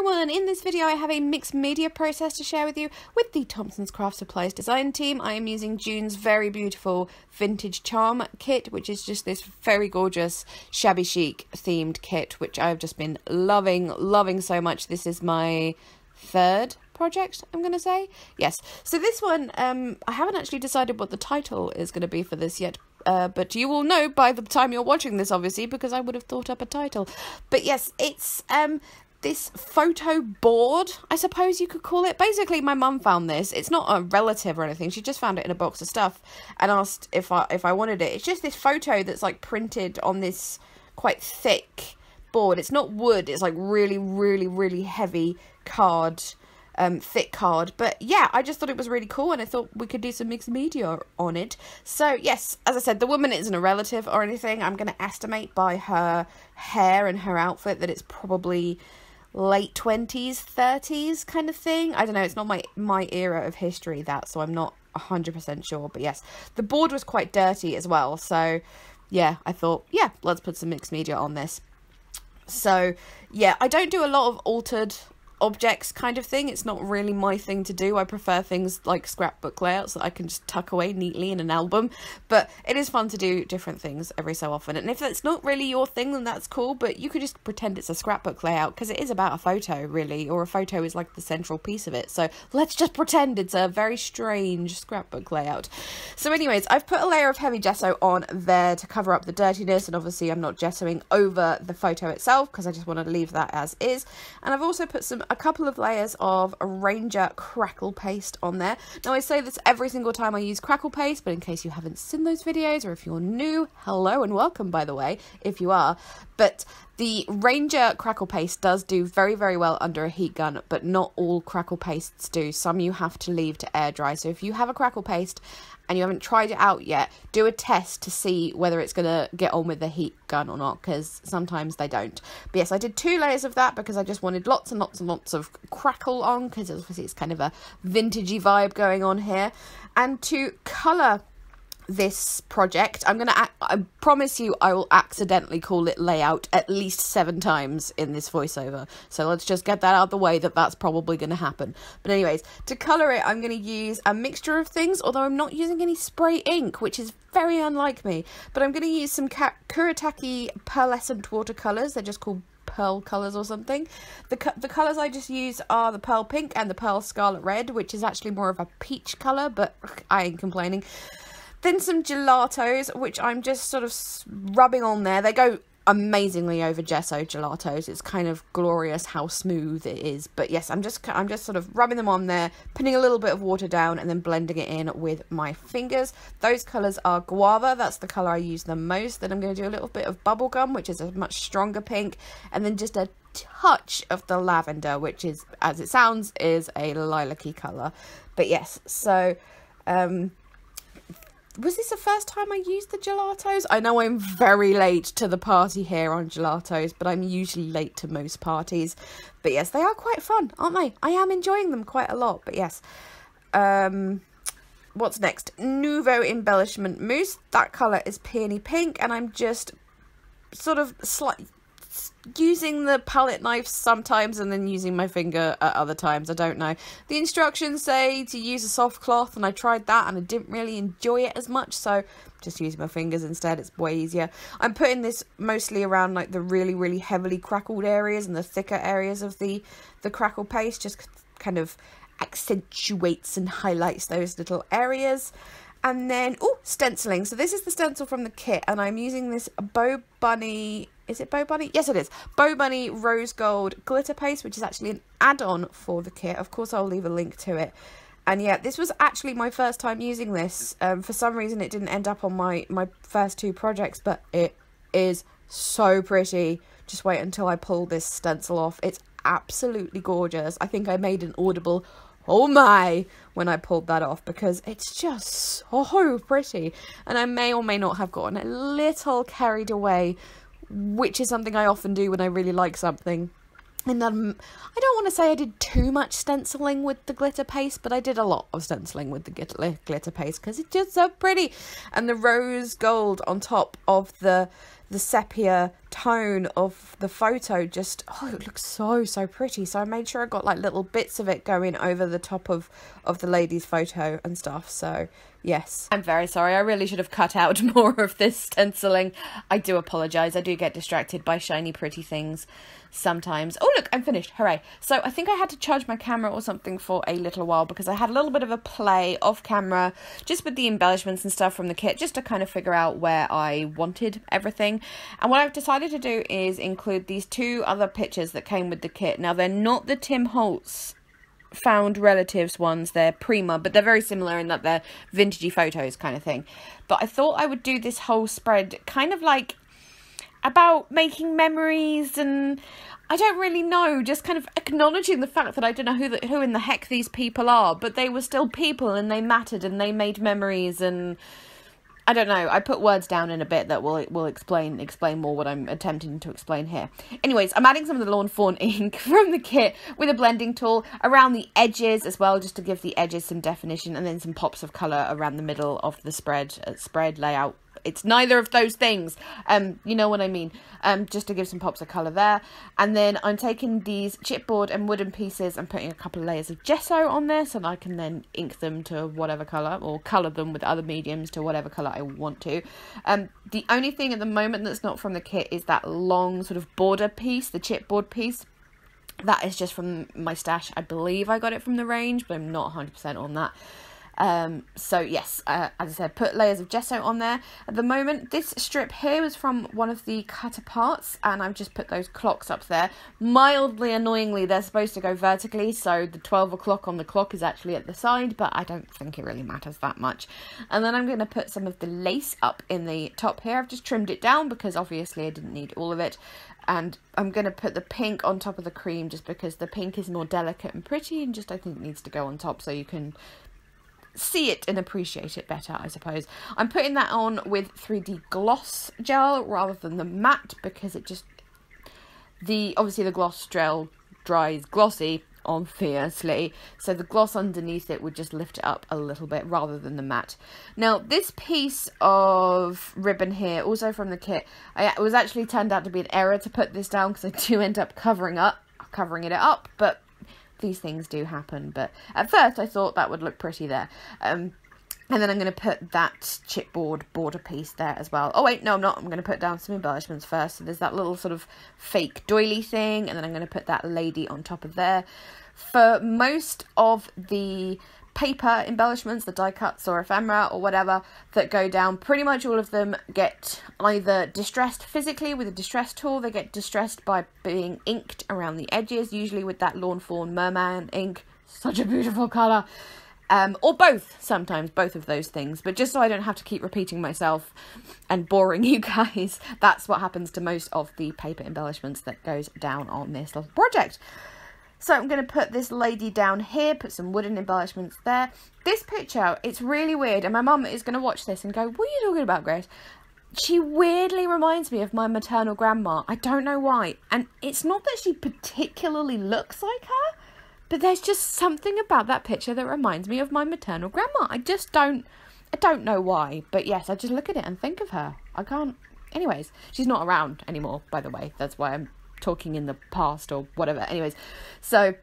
everyone, in this video I have a mixed media process to share with you with the Thompson's Craft Supplies design team. I am using June's very beautiful vintage charm kit, which is just this very gorgeous shabby chic themed kit, which I've just been loving so much. This is my third project, I'm gonna say. Yes, so this one I haven't actually decided what the title is going to be for this yet, but you will know by the time you're watching this, obviously, because I would have thought up a title. But yes, it's this photo board, I suppose you could call it. Basically, my mum found this. It's not a relative or anything. She just found it in a box of stuff and asked if I wanted it. It's just this photo that's like printed on this quite thick board. It's not wood. It's like really heavy card, thick card. But yeah, I just thought it was really cool, and I thought we could do some mixed media on it. So yes, as I said, the woman isn't a relative or anything. I'm going to estimate by her hair and her outfit that it's probably late 20s, 30s kind of thing. I don't know, it's not my era of history, that, so I'm not 100% sure. But yes, the board was quite dirty as well, so yeah, I thought, yeah, let's put some mixed media on this. So yeah, I don't do a lot of altered objects kind of thing. It's not really my thing to do. I prefer things like scrapbook layouts that I can just tuck away neatly in an album, but it is fun to do different things every so often. And if that's not really your thing, then that's cool, but you could just pretend it's a scrapbook layout, because it is about a photo, really, or a photo is like the central piece of it. So let's just pretend it's a very strange scrapbook layout. So anyways, I've put a layer of heavy gesso on there to cover up the dirtiness, and obviously I'm not gessoing over the photo itself because I just want to leave that as is. And I've also put a couple of layers of Ranger crackle paste on there. Now, I say this every single time I use crackle paste, but in case you haven't seen those videos, or if you're new, hello and welcome, by the way, if you are. But the Ranger crackle paste does do very well under a heat gun, but not all crackle pastes do. Some you have to leave to air dry. So if you have a crackle paste and you haven't tried it out yet, do a test to see whether it's going to get on with the heat gun or not, because sometimes they don't. But yes, I did 2 layers of that because I just wanted lots and lots of crackle on, because obviously it's kind of a vintagey vibe going on here. And to colour this project, I promise you I will accidentally call it layout at least 7 times in this voiceover, so let's just get that out of the way, that's probably going to happen. But anyways, to colour it, I'm going to use a mixture of things, although I'm not using any spray ink, which is very unlike me. But I'm going to use some Kuretake pearlescent watercolours. They're just called pearl colours or something. The colours I just use are the pearl pink and the pearl scarlet red, which is actually more of a peach colour, but I ain't complaining. Then some gelatos, which I'm just sort of rubbing on there. They go amazingly over gesso, gelatos. It's kind of glorious how smooth it is. But yes, I'm just sort of rubbing them on there, putting a little bit of water down, and then blending it in with my fingers. Those colours are guava. That's the colour I use the most. Then I'm going to do a little bit of bubblegum, which is a much stronger pink, and then just a touch of the lavender, which is, as it sounds, is a lilac-y colour. But yes, so was this the first time I used the gelatos? I know I'm very late to the party here on gelatos, but I'm usually late to most parties. But yes, they are quite fun, aren't they? I am enjoying them quite a lot, but yes. What's next? Nouveau Embellishment Mousse. That colour is peony pink, and I'm just sort of using the palette knife sometimes and then using my finger at other times. I don't know. The instructions say to use a soft cloth, and I tried that and I didn't really enjoy it as much, so just using my fingers instead. It's way easier. I'm putting this mostly around like the really heavily crackled areas and the thicker areas of the crackle paste, just kind of accentuates and highlights those little areas. And then, stenciling. So this is the stencil from the kit, and I'm using this Bo Bunny. Is it Bo Bunny? Yes, it is. Bo Bunny Rose Gold Glitter Paste, which is actually an add-on for the kit. Of course, I'll leave a link to it. And yeah, this was actually my first time using this. For some reason, it didn't end up on my first 2 projects, but it is so pretty. Just wait until I pull this stencil off. It's absolutely gorgeous. I think I made an audible "oh my" when I pulled that off, because it's just so pretty. And I may or may not have gotten a little carried away, which is something I often do when I really like something. And then, I don't want to say I did too much stenciling with the glitter paste, but I did a lot of stenciling with the glitter paste because it's just so pretty. And the rose gold on top of the sepia tone of the photo just, it looks so pretty. So I made sure I got like little bits of it going over the top of the lady's photo and stuff. So yes, I'm very sorry. I really should have cut out more of this stenciling. I do apologise. I do get distracted by shiny pretty things sometimes. Oh look, I'm finished. Hooray. So I think I had to charge my camera or something for a little while because I had a little bit of a play off camera just with the embellishments and stuff from the kit, just to kind of figure out where I wanted everything. And what I've decided to do is include these two other pictures that came with the kit. Now they're not the Tim Holtz found relatives ones, they're Prima, but they're very similar in that they're vintagey photos kind of thing. But I thought I would do this whole spread kind of like about making memories, and I don't really know, just kind of acknowledging the fact that I don't know who in the heck these people are, but they were still people and they mattered and they made memories. And I don't know, I put words down in a bit that will explain more what I'm attempting to explain here. Anyways, I'm adding some of the Lawn Fawn ink from the kit with a blending tool around the edges as well, just to give the edges some definition, and then some pops of colour around the middle of the spread layout. It's neither of those things, you know what I mean, just to give some pops of colour there. And then I'm taking these chipboard and wooden pieces and putting a couple of layers of gesso on this, so that I can then ink them to whatever colour, or colour them with other mediums to whatever colour I want to. The only thing at the moment that's not from the kit is that long sort of border piece, the chipboard piece. That is just from my stash. I believe I got it from the range, but I'm not 100% on that. So yes, as I said, put layers of gesso on there. At the moment, this strip here was from one of the cut aparts, and I've just put those clocks up there. Mildly annoyingly, they're supposed to go vertically, so the 12 o'clock on the clock is actually at the side, but I don't think it really matters that much. And then I'm going to put some of the lace up in the top here. I've just trimmed it down because obviously I didn't need all of it. And I'm going to put the pink on top of the cream just because the pink is more delicate and pretty, and just I think it needs to go on top so you can see it and appreciate it better, I suppose. I'm putting that on with 3D gloss gel rather than the matte because it just, obviously the gloss gel dries glossy on fiercely, so the gloss underneath it would just lift it up a little bit rather than the matte. Now this piece of ribbon here, also from the kit, it was actually turned out to be an error to put this down because I do end up covering it up, but these things do happen. But at first I thought that would look pretty there. And then I'm going to put that chipboard border piece there as well. Oh wait, no I'm not. I'm going to put down some embellishments first. So there's that little sort of fake doily thing, and then I'm going to put that lady on top of there. For most of the paper embellishments, the die cuts or ephemera or whatever that go down, pretty much all of them get either distressed physically with a distress tool, they get distressed by being inked around the edges, usually with that Lawn Fawn Merman ink, such a beautiful colour, or both, sometimes both of those things. But just so I don't have to keep repeating myself and boring you guys, that's what happens to most of the paper embellishments that goes down on this little project. So I'm going to put this lady down here, put some wooden embellishments there. This picture, it's really weird, and my mum is going to watch this and go, what are you talking about, Grace? She weirdly reminds me of my maternal grandma. I don't know why. And it's not that she particularly looks like her, but there's just something about that picture that reminds me of my maternal grandma. I don't know why, but yes, I just look at it and think of her. I can't. Anyways, she's not around anymore, by the way. That's why I'm talking in the past or whatever. Anyways, so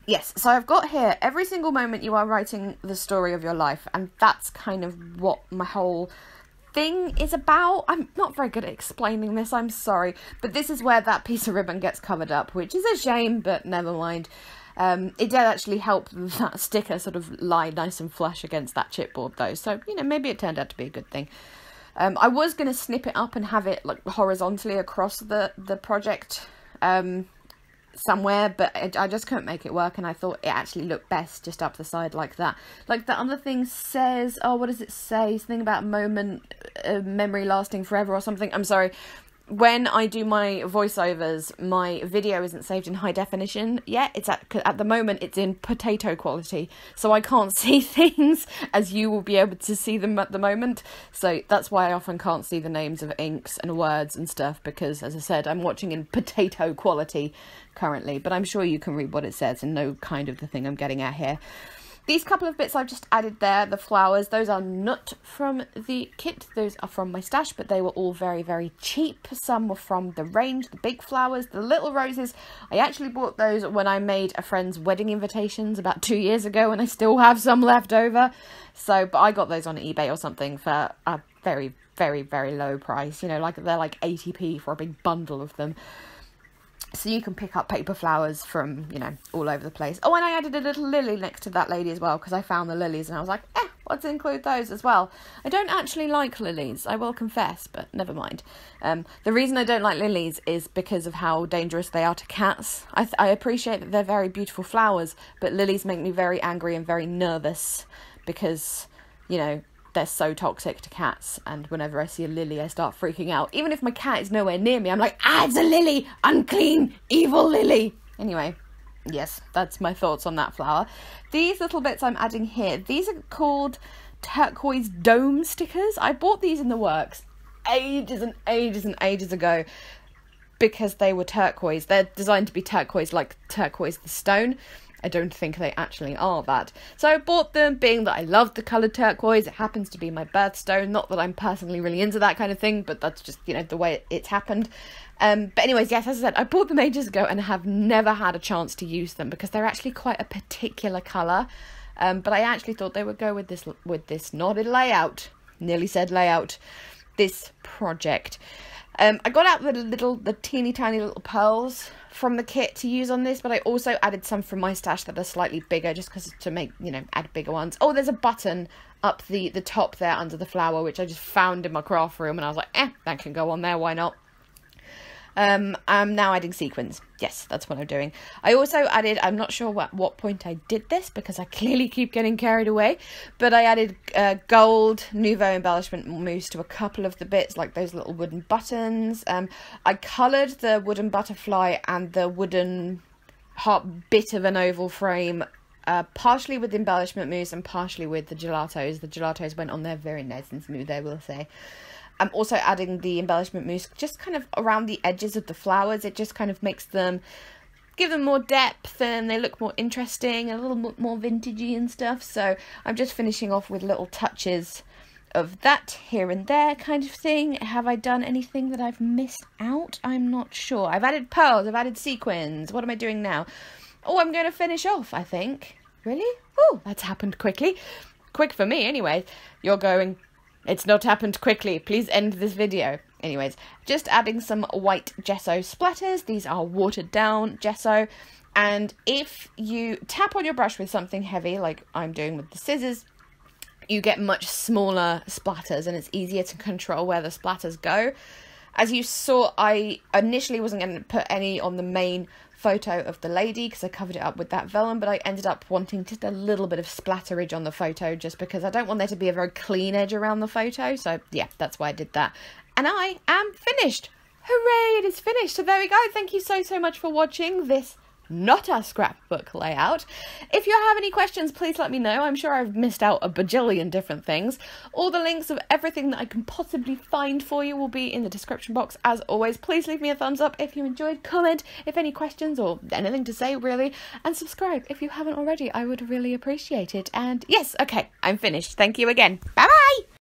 yes, so I've got here, every single moment you are writing the story of your life, and that's kind of what my whole thing is about. I'm not very good at explaining this, I'm sorry, but this is where that piece of ribbon gets covered up, which is a shame, but never mind. It did actually help that sticker sort of lie nice and flush against that chipboard though, so you know, maybe it turned out to be a good thing. I was going to snip it up and have it like horizontally across the project somewhere, but I just couldn't make it work, and I thought it actually looked best just up the side like that. Like the other thing says, oh, what does it say? Something about moment, memory lasting forever or something. I'm sorry, when I do my voiceovers, my video isn't saved in high definition yet. It's at the moment it's in potato quality, so I can't see things as you will be able to see them at the moment. So that's why I often can't see the names of inks and words and stuff, because as I said, I'm watching in potato quality currently, but I'm sure you can read what it says and know kind of the thing I'm getting at here. These couple of bits I've just added there, the flowers, those are not from the kit, those are from my stash, but they were all very, very cheap. Some were from the range, the big flowers, the little roses. I actually bought those when I made a friend's wedding invitations about 2 years ago, and I still have some left over. So, but I got those on eBay or something for a very, very, very low price. You know, like they're like 80p for a big bundle of them. So you can pick up paper flowers from, you know, all over the place. Oh, and I added a little lily next to that lady as well, because I found the lilies and I was like, let's include those as well. I don't actually like lilies, I will confess, but never mind. The reason I don't like lilies is because of how dangerous they are to cats. I appreciate that they're very beautiful flowers, but lilies make me very angry and very nervous because, you know, they're so toxic to cats, and whenever I see a lily I start freaking out. Even if my cat is nowhere near me, I'm like, it's a lily! Unclean, evil lily! Anyway, yes, that's my thoughts on that flower. These little bits I'm adding here, these are called turquoise dome stickers. I bought these in the works ages and ages and ages ago because they were turquoise. They're designed to be turquoise, like turquoise the stone. I don't think they actually are that. So I bought them being that I love the colour turquoise. It happens to be my birthstone. Not that I'm personally really into that kind of thing, but that's just, you know, the way it's happened. But anyways, yes, as I said, I bought them ages ago and have never had a chance to use them because they're actually quite a particular colour. But I actually thought they would go with this knotted layout. Nearly said layout. This project. I got out the teeny tiny little pearls from the kit to use on this, but I also added some from my stash that are slightly bigger, just because to make, you know, add bigger ones. Oh, there's a button up the top there under the flower, which I just found in my craft room, and I was like, that can go on there, why not? I'm now adding sequins. Yes, that's what I'm doing. I also added, I'm not sure what point I did this because I clearly keep getting carried away, but I added gold Nuvo embellishment mousse to a couple of the bits, like those little wooden buttons. I coloured the wooden butterfly and the wooden bit of an oval frame, partially with embellishment mousse and partially with the gelatos. The gelatos went on there very nice and smooth, I will say. I'm also adding the embellishment mousse just kind of around the edges of the flowers. It just kind of makes them, give them more depth and they look more interesting and a little bit more vintagey and stuff. So I'm just finishing off with little touches of that here and there kind of thing. Have I done anything that I've missed out? I'm not sure. I've added pearls, I've added sequins. What am I doing now? Oh, I'm going to finish off, I think. Really? Oh, that's happened quickly. Quick for me anyway. You're going, it's not happened quickly. Please end this video. Anyways, just adding some white gesso splatters. These are watered down gesso. And if you tap on your brush with something heavy, like I'm doing with the scissors, you get much smaller splatters and it's easier to control where the splatters go. As you saw, I initially wasn't going to put any on the main photo of the lady because I covered it up with that vellum, but I ended up wanting just a little bit of splatterage on the photo just because I don't want there to be a very clean edge around the photo. So yeah, that's why I did that. And I am finished. Hooray, it is finished. So there we go. Thank you so much for watching this not a scrapbook layout. If you have any questions, please let me know. I'm sure I've missed out a bajillion different things. All the links of everything that I can possibly find for you will be in the description box. As always, please leave me a thumbs up if you enjoyed, comment if any questions or anything to say really, and subscribe if you haven't already. I would really appreciate it. And yes, okay, I'm finished. Thank you again. Bye bye.